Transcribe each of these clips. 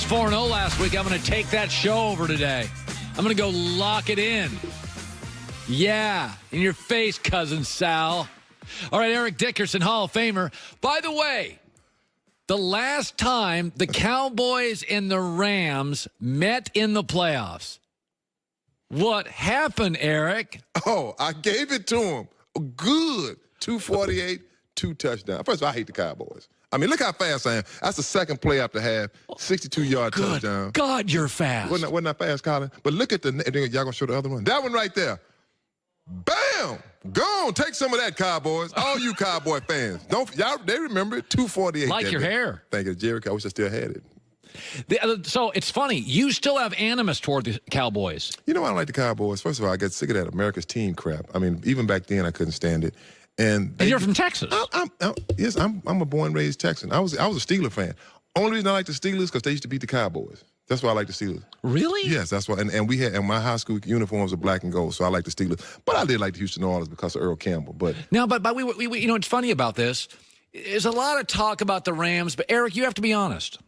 4-0 last week. I'm going to take that show over today. I'm going to go lock it in. Yeah, in your face, cousin Sal. All right, Eric Dickerson, Hall of Famer. By the way, the last time the Cowboys and the Rams met in the playoffs, what happened, Eric? Oh, I gave it to him. Good. 248, 2 touchdowns. First of all, I hate the Cowboys. I mean, look how fast I am. That's the second play after half, 62-yard touchdown. God, you're fast. Wasn't that fast, Colin? But look at the – y'all going to show the other one? That one right there. Bam! Go on, take some of that, Cowboys. All you Cowboy fans. Y'all, they remember it, 248. Like your hair. Thank you, Jericho. I wish I still had it. So it's funny. You still have animus toward the Cowboys. You know why I don't like the Cowboys? First of all, I got sick of that America's team crap. I mean, even back then, I couldn't stand it. And you're from Texas. Yes, I'm a born and raised Texan. I was a Steeler fan. Only reason I like the Steelers because they used to beat the Cowboys. That's why I like the Steelers. Really? Yes, that's why. And we had, and my high school uniforms were black and gold, so I like the Steelers. But I did like the Houston Oilers because of Earl Campbell. But now, but we you know, it's funny about this. There's a lot of talk about the Rams, but Eric, you have to be honest.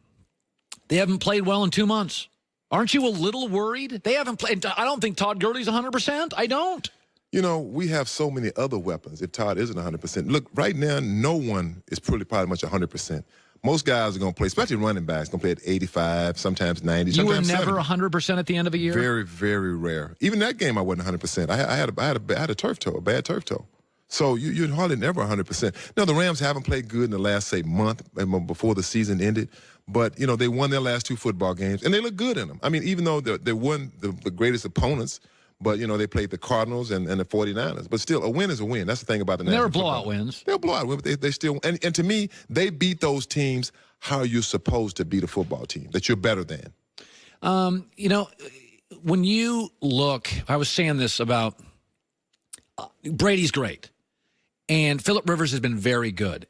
They haven't played well in 2 months. Aren't you a little worried? They haven't played. I don't think Todd Gurley's 100%. I don't. You know, we have so many other weapons if Todd isn't 100%. Look, right now, no one is probably much 100%. Most guys are going to play, especially running backs, going to play at 85, sometimes 90, you sometimes were never 70. 100% at the end of a year? Very, very rare. Even that game, I wasn't 100%. I had a turf toe, a bad turf toe. So you're hardly never 100%. Now, the Rams haven't played good in the last, say, month before the season ended. But, you know, they won their last 2 football games, and they look good in them. I mean, even though they won the greatest opponents, but, you know, they played the Cardinals and the 49ers. But still, a win is a win. That's the thing about the National Football. They were blowout wins. They're blowout wins, but they still – and to me, they beat those teams how you're supposed to beat a football team, that you're better than. You know, when you look – I was saying this about Brady's great, and Phillip Rivers has been very good.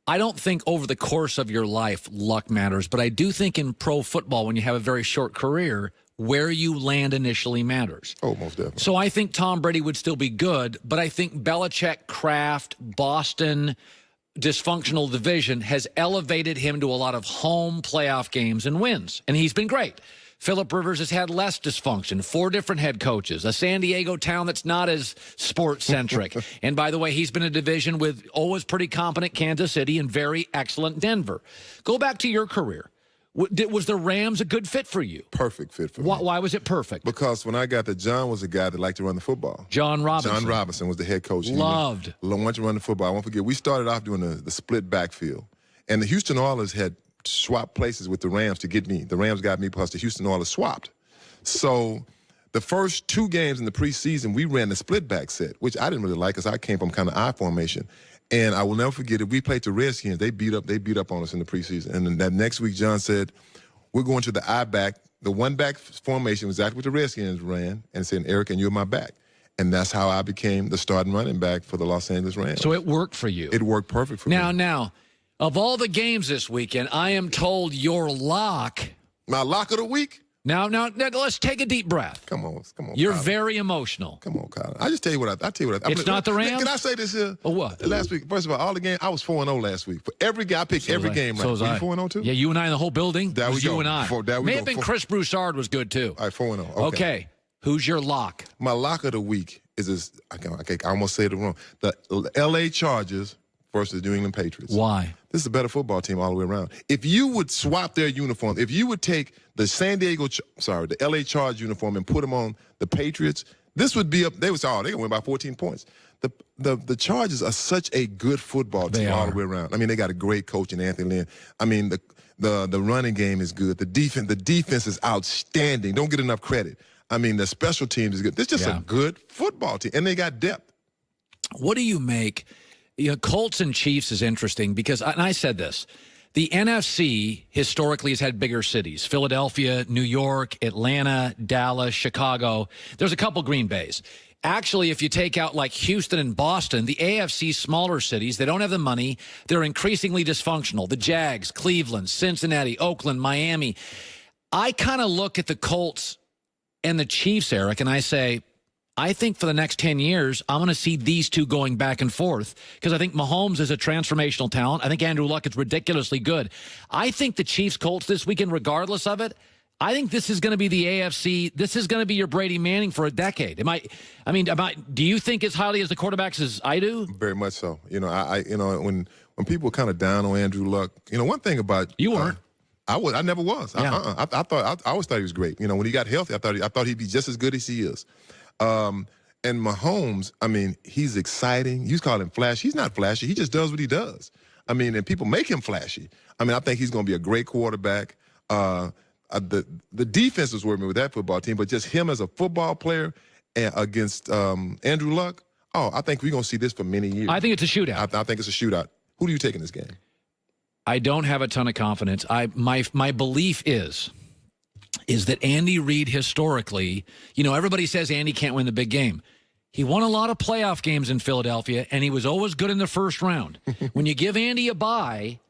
I don't think over the course of your life luck matters, but I do think in pro football when you have a very short career – where you land initially matters. Oh, most definitely. So I think Tom Brady would still be good, but I think Belichick, Kraft, Boston, dysfunctional division has elevated him to a lot of home playoff games and wins, and he's been great. Phillip Rivers has had less dysfunction, 4 different head coaches, a San Diego town that's not as sports-centric. And by the way, he's been in a division with always pretty competent Kansas City and very excellent Denver. Go back to your career. Was the Rams a good fit for you? Perfect fit for me. Why was it perfect? Because when I got there, John was a guy that liked to run the football. John Robinson. John Robinson was the head coach. Loved. Wanted to run the football. I won't forget, we started off doing the split backfield. And the Houston Oilers had swapped places with the Rams to get me. The Rams got me because the Houston Oilers swapped. So the first 2 games in the preseason, we ran the split back set, which I didn't really like because I came from kind of I formation. And I will never forget it. We played the Redskins. They beat up on us in the preseason. And then that next week, John said, we're going to the I back. The 1-back formation was exactly what the Redskins ran, and said, Eric, and you're my back. And that's how I became the starting running back for the Los Angeles Rams. So it worked for you. It worked perfect for me. Now, of all the games this weekend, I am told your lock. My lock of the week? Now, let's take a deep breath. Come on. You're Colin. very emotional. Come on, Colin. I just tell you what I tell you what I. It's not the Rams? Can I say this here? Oh, what? Last week, first of all the games, I was 4-0 last week. For every guy, I picked every game. So was I. 4-0 too? Yeah, you and I in the whole building. There we you go. and I. May have been Chris Broussard was good too. All right, 4-0. Okay. Who's your lock? My lock of the week is I almost said it wrong. The L.A. Chargers versus the New England Patriots. Why? This is a better football team all the way around. If you would swap their uniform, if you would take the L.A. Chargers uniform and put them on the Patriots, this would be up. They're going to win by 14 points. The Chargers are such a good football team all the way around. I mean, they got a great coach in Anthony Lynn. I mean, the running game is good. The defense is outstanding. Don't get enough credit. I mean, the special teams is good. This is just a good football team, and they got depth. What do you make? You know, Colts and Chiefs is interesting because, and I said this, the NFC historically has had bigger cities. Philadelphia, New York, Atlanta, Dallas, Chicago. There's a couple Green Bays. Actually, if you take out like Houston and Boston, the AFC smaller cities, they don't have the money. They're increasingly dysfunctional. The Jags, Cleveland, Cincinnati, Oakland, Miami. I kind of look at the Colts and the Chiefs, Eric, and I say, I think for the next 10 years, I'm going to see these two going back and forth because I think Mahomes is a transformational talent. I think Andrew Luck is ridiculously good. I think the Chiefs-Colts this weekend, regardless of it, I think this is going to be the AFC. This is going to be your Brady Manning for a decade. Do you think as highly as the quarterbacks as I do? Very much so. When people were kind of down on Andrew Luck, one thing about you weren't. I never was. Yeah. I always thought he was great. When he got healthy, I thought he'd be just as good as he is. And Mahomes, he's exciting. You call him flashy. He's not flashy. He just does what he does. And people make him flashy. I think he's going to be a great quarterback. The defense was working with that football team, but just him as a football player against Andrew Luck, I think we're going to see this for many years. I think it's a shootout. I think it's a shootout. Who do you take in this game? I don't have a ton of confidence. My belief is that Andy Reid historically, everybody says Andy can't win the big game. He won a lot of playoff games in Philadelphia, and he was always good in the first round. When you give Andy a bye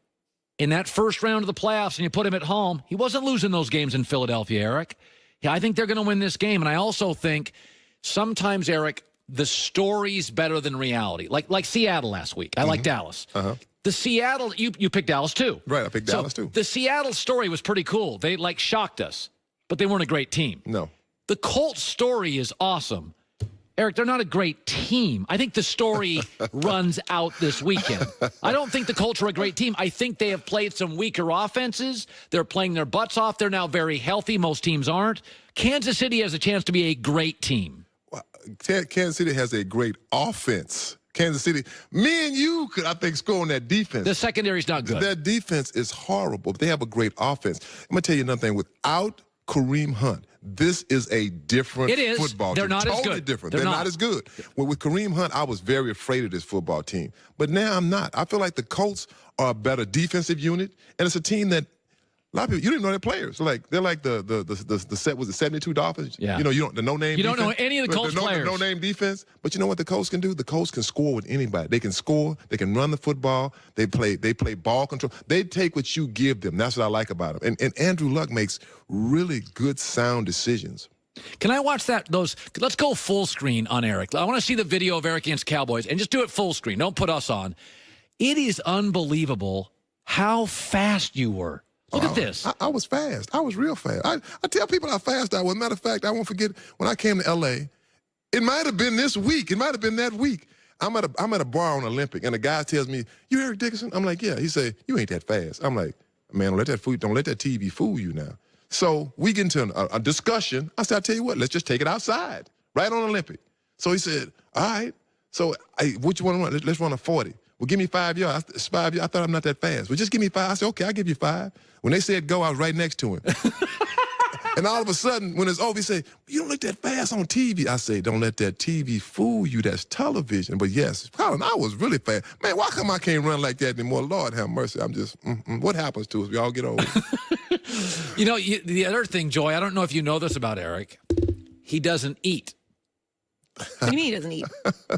in that first round of the playoffs and you put him at home, he wasn't losing those games in Philadelphia, Eric. Yeah, I think they're going to win this game, and I also think sometimes, Eric, the story's better than reality. Like Seattle last week. I like Dallas. The Seattle, you picked Dallas too. Right, I picked Dallas too. The Seattle story was pretty cool. They shocked us, but they weren't a great team. No. The Colts story is awesome. Eric, they're not a great team. I think the story runs out this weekend. I don't think the Colts are a great team. I think they have played some weaker offenses. They're playing their butts off. They're now very healthy. Most teams aren't. Kansas City has a chance to be a great team. Well, Kansas City has a great offense. Kansas City, me and you could, I think, score on that defense. The secondary's not good. Their defense is horrible, but they have a great offense. I'm going to tell you another thing. Without Kareem Hunt, this is a different football team. They're not totally as good. Different. They're not as good. Well, with Kareem Hunt, I was very afraid of this football team. But now I'm not. I feel like the Colts are a better defensive unit, and it's a team that a lot of people, you didn't know their players. They're like the set was the 72 Dolphins. Yeah. You don't the no-name. You don't defense. know any of the Colts players. The no-name defense. But you know what the Colts can do? The Colts can score with anybody. They can score. They can run the football. They play ball control. They take what you give them. That's what I like about them. And Andrew Luck makes really good, sound decisions. Can I watch that? Let's go full screen on Eric. I want to see the video of Eric against Cowboys, and just do it full screen. Don't put us on. It is unbelievable how fast you were. Look at this. I was fast. I was real fast. I tell people how fast I was. Matter of fact, I won't forget when I came to L.A., it might have been this week. It might have been that week. I'm at a bar on Olympic, and the guy tells me, "You Eric Dickerson?" I'm like, "Yeah." He said, "You ain't that fast." I'm like, "Man, don't let that TV fool you now." So we get into a discussion. I said, "I'll tell you what, let's just take it outside, right on Olympic." So he said, "All right." So what you want to run? Let's run a 40. Well, give me 5 yards. It's 5 yards. I thought I'm not that fast. Well, just give me 5. I said, okay, I'll give you 5. When they said go, I was right next to him. And all of a sudden, when it's over, he said, you don't look that fast on TV. I say, don't let that TV fool you. That's television. But yes, Colin, I was really fast. Man, why come I can't run like that anymore? Lord have mercy. I'm just, what happens to us? We all get old. The other thing, Joy, I don't know if you know this about Eric. He doesn't eat. What do you mean he doesn't eat?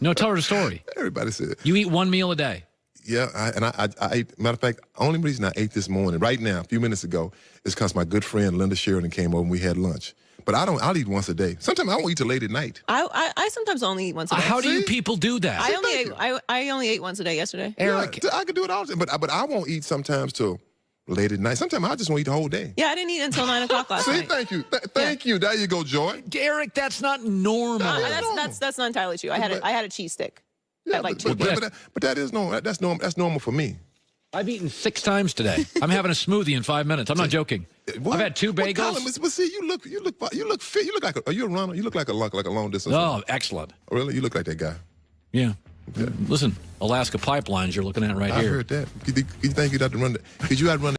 No, tell her the story. Everybody said it. You eat one meal a day. Yeah, I ate, matter of fact, only reason I ate this morning, right now, a few minutes ago, is because my good friend Linda Sheridan came over and we had lunch. But I'll eat once a day. Sometimes I won't eat till late at night. I sometimes only eat once a day. How do you people do that? I only ate once a day yesterday. Eric. Yeah, I could do it all the time, but I won't eat sometimes till late at night. Sometimes I just won't eat the whole day. Yeah, I didn't eat until 9 o'clock last night. Thank you. Thank you. There you go, Joy. Eric, that's not normal. That's not entirely true. I had a cheese stick. Yeah, like but that is normal. That's normal. That's normal for me. I've eaten 6 times today. I'm having a smoothie in 5 minutes. I'm not joking. What? I've had 2 bagels. Colin, but see, you look fit. You look like are you a runner? You look like a long distance. Oh, excellent. Oh, really? You look like that guy. Yeah. Listen, Alaska Pipelines you're looking at right here. I heard that. You think you'd have to run that? Could you outrun